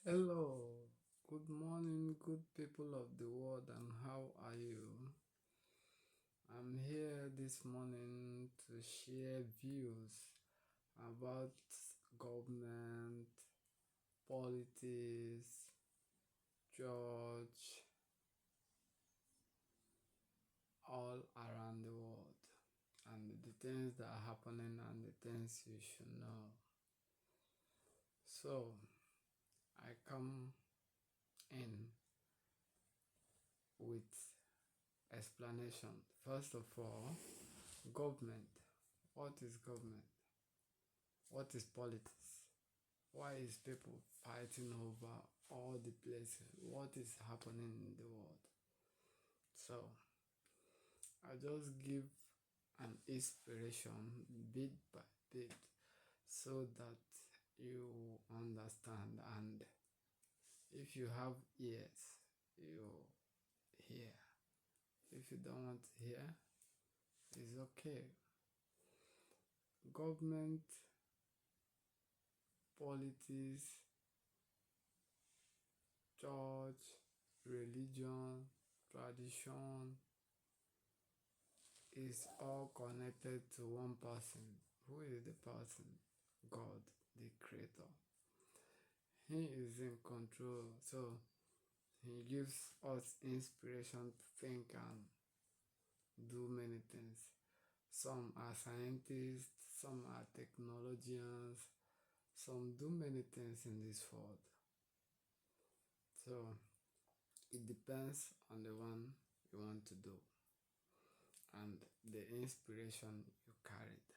Hello, good morning, good people of the world, and how are you? I'm here this morning to share views about government, politics, church, all around the world, and the things that are happening and the things you should know. So, I come in with explanation. First of all, government. What is government? What is politics? Why is people fighting over all the places? What is happening in the world? So I just give an inspiration bit by bit so that you understand, and if you have ears, you hear. If you don't want to hear, it's okay. Government, politics, church, religion, tradition is all connected to one person. Who is the person? God, the creator. He is in control, so he gives us inspiration to think and do many things. Some are scientists, some are technologians, some do many things in this world. So it depends on the one you want to do and the inspiration you carried.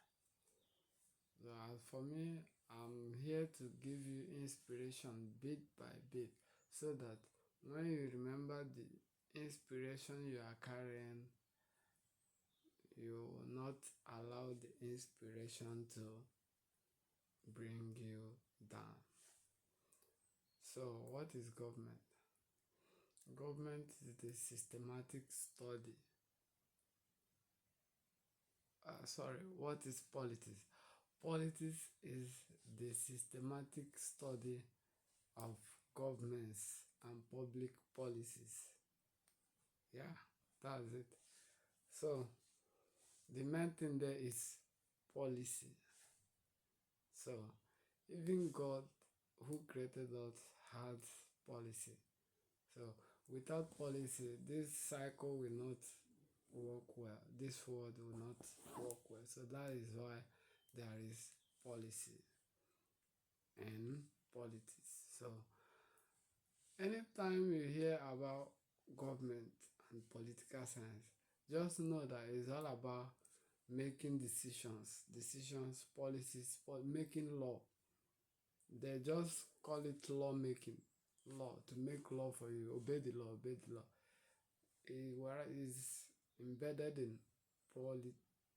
So as for me, I'm here to give you inspiration bit by bit so that when you remember the inspiration you are carrying, you will not allow the inspiration to bring you down. So what is government? Government is the systematic study. What is politics? Politics is the systematic study of governments and public policies. Yeah, that's it. So the main thing there is policy. So even God who created us has policy. So without policy, this cycle will not work well. This world will not work well. So that is why there is policy and politics. So anytime you hear about government and political science, just know that it's all about making decisions, policies, making law. They just call it law making, law, to make law for you, obey the law, obey the law. Where is embedded in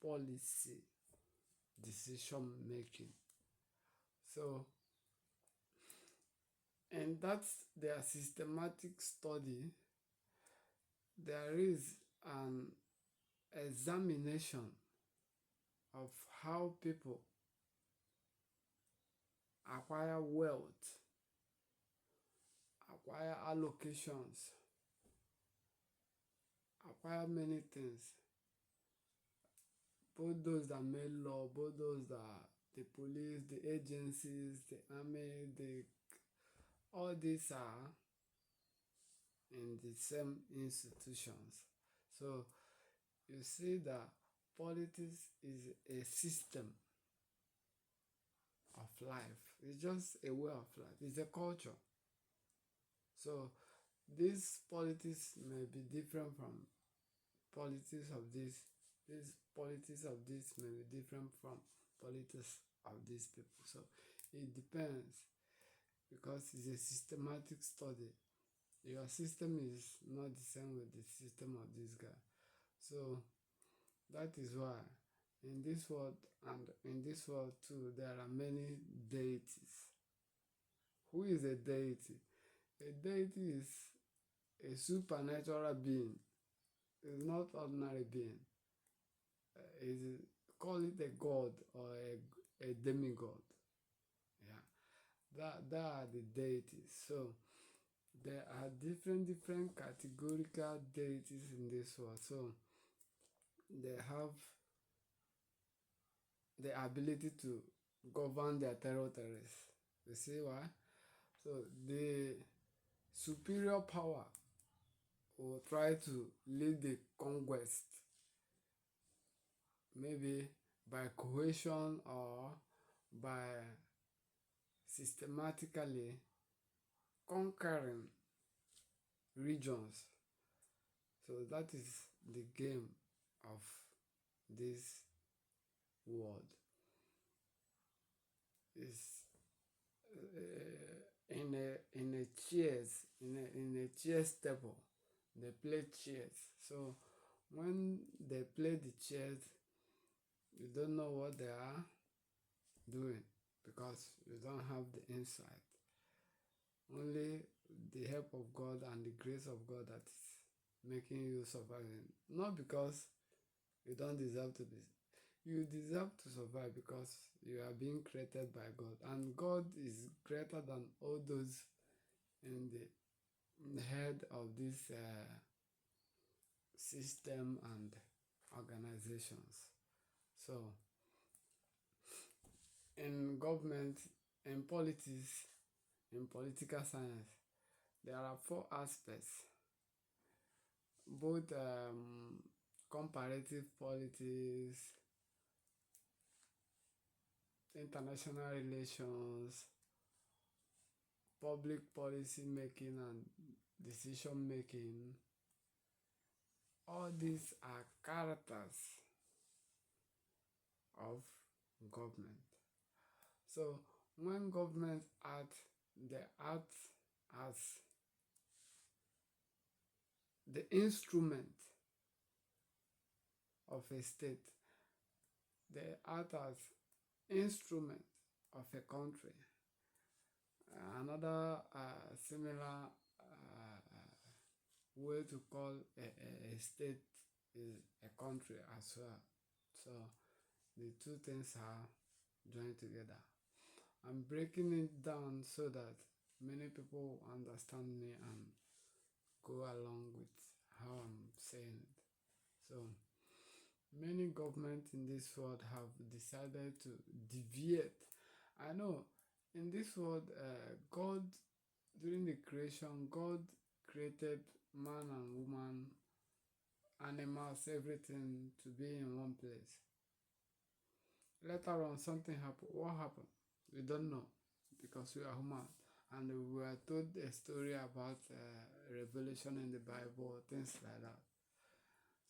policy, decision making. So, and that's their systematic study. There is an examination of how people acquire wealth, acquire allocations, acquire many things. Both those that make law, both those that the police, the agencies, the army, all these are in the same institutions. So you see that politics is a system of life. It's just a way of life. It's a culture. So this politics may be different from politics of this. This politics of this may be different from politics of these people. So it depends because it's a systematic study. Your system is not the same with the system of this guy. So that is why in this world and in this world too, there are many deities. Who is a deity? A deity is a supernatural being. It's not ordinary being. Call it a god or a demigod. Yeah, That are the deities. So there are different categorical deities in this world. So they have the ability to govern their territories. You see why? So the superior power will try to lead the conquest, maybe by coercion or by systematically conquering regions. So that is the game of this world. Is in a chess table, they play chess. So when they play the chess, you don't know what they are doing because you don't have the insight. Only the help of God and the grace of God that is making you surviving. Not because you don't deserve to be. You deserve to survive because you are being created by God. And God is greater than all those in the head of this system and organizations. So in government, in politics, in political science, there are four aspects, both comparative politics, international relations, public policy making and decision making. All these are characters of government. So when government act, they act as the instrument of a state. They act as instrument of a country. Another similar way to call a state is a country as well. So the two things are joined together. I'm breaking it down so that many people understand me and go along with how I'm saying it. So many governments in this world have decided to deviate. I know in this world, God, during the creation, God created man and woman, animals, everything to be in one place. Later on, something happened. What happened? We don't know because we are human. And we were told a story about revelation in the Bible, things like that.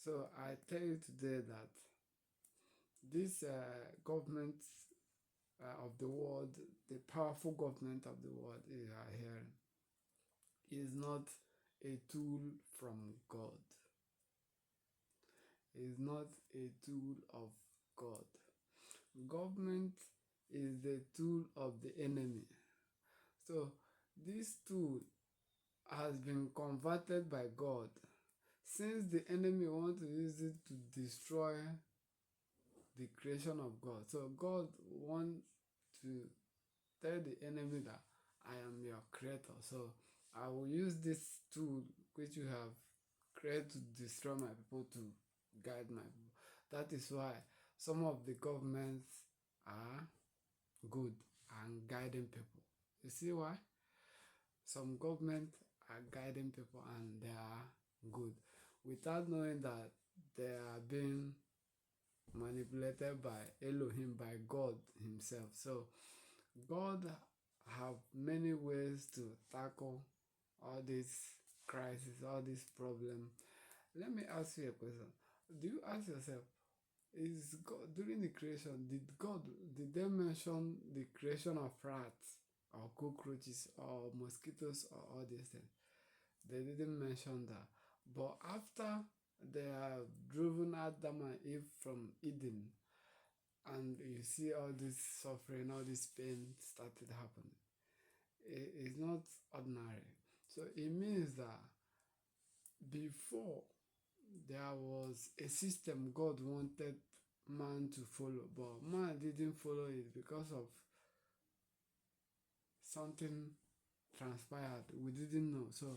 So I tell you today that this government of the world, the powerful government of the world you are hearing, is not a tool from God. Is not a tool of God. Government is the tool of the enemy. So this tool has been converted by God. Since the enemy wants to use it to destroy the creation of God. So God wants to tell the enemy that I am your creator. So I will use this tool which you have created to destroy my people to guide my people. That is why some of the governments are good and guiding people. You see why? Some government are guiding people and they are good without knowing that they are being manipulated by Elohim, by God himself. So God have many ways to tackle all this crisis, all this problem. Let me ask you a question. Do you ask yourself, is God during the creation, did they mention the creation of rats or cockroaches or mosquitoes or all these things? They didn't mention that. But after they have driven Adam and Eve from Eden, and you see all this suffering, all this pain started happening, it's not ordinary. So it means that before there was a system God wanted man to follow, but man didn't follow it because of something transpired. We didn't know. So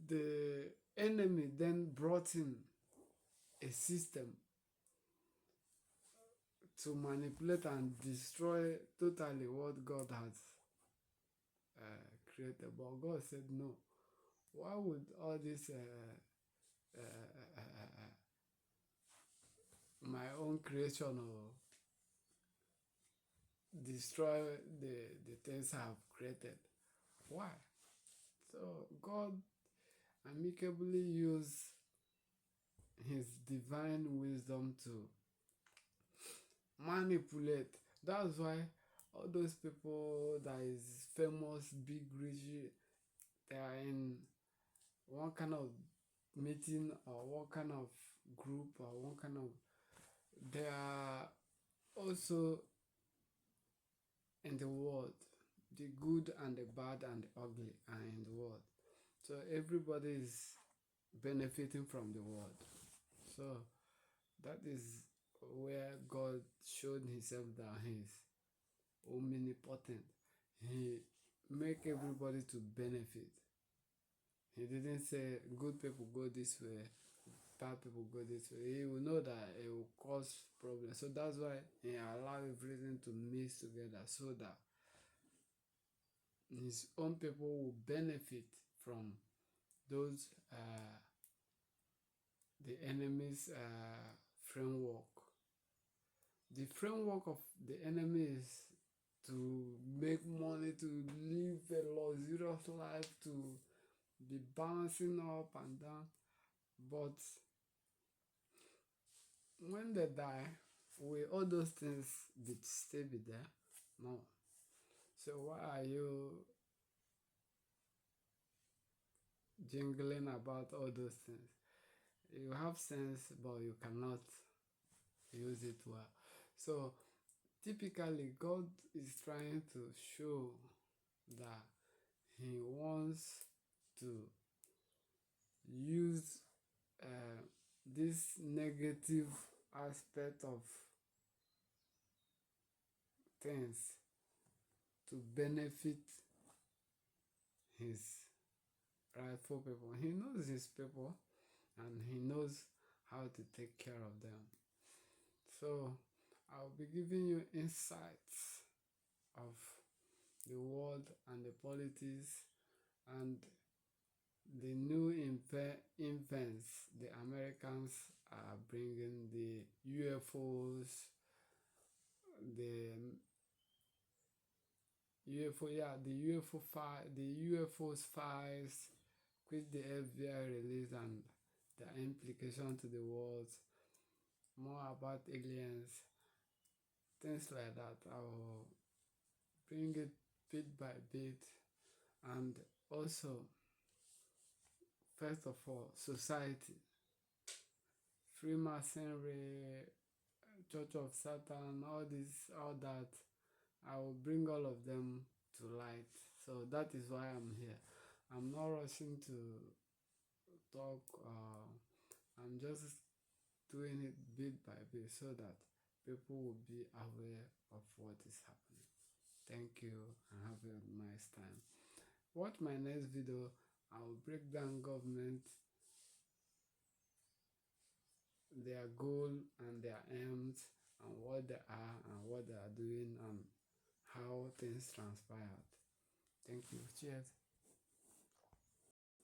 the enemy then brought in a system to manipulate and destroy totally what God has created. But God said, no. Why would all this my own creation or destroy the things I have created? Why? So God amicably used his divine wisdom to manipulate. That's why all those people that is famous, big, rich, they are in one kind of meeting or one kind of group or one kind of, they are also in the world. The good and the bad and the ugly are in the world. So everybody is benefiting from the world. So that is where God showed himself that he is omnipotent. He make everybody to benefit. He didn't say good people go this way, bad people go this way. He will know that it will cause problems. So that's why he allow everything to mix together so that his own people will benefit from those the enemy's framework. The framework of the enemy is to make money, to live a luxurious life, to be bouncing up and down. But when they die, will all those things still be there? No. So why are you jingling about all those things? You have sense, but you cannot use it well. So typically, God is trying to show that he wants to use this negative aspect of things to benefit his rightful people. He knows his people and he knows how to take care of them. So I'll be giving you insights of the world and the politics and the new invents the Americans are bringing, the UFOs, the the UFOs files, which the FBI released and their implication to the world, more about aliens, things like that. I will bring it bit by bit, and also, first of all, society, Freemasonry, Church of Satan, all this, all that. I will bring all of them to light. So that is why I'm here. I'm not rushing to talk. I'm just doing it bit by bit so that people will be aware of what is happening. Thank you and have a nice time. Watch my next video. I will break down government, their goal and their aims, and what they are and what they are doing and how things transpired. Thank you. Cheers.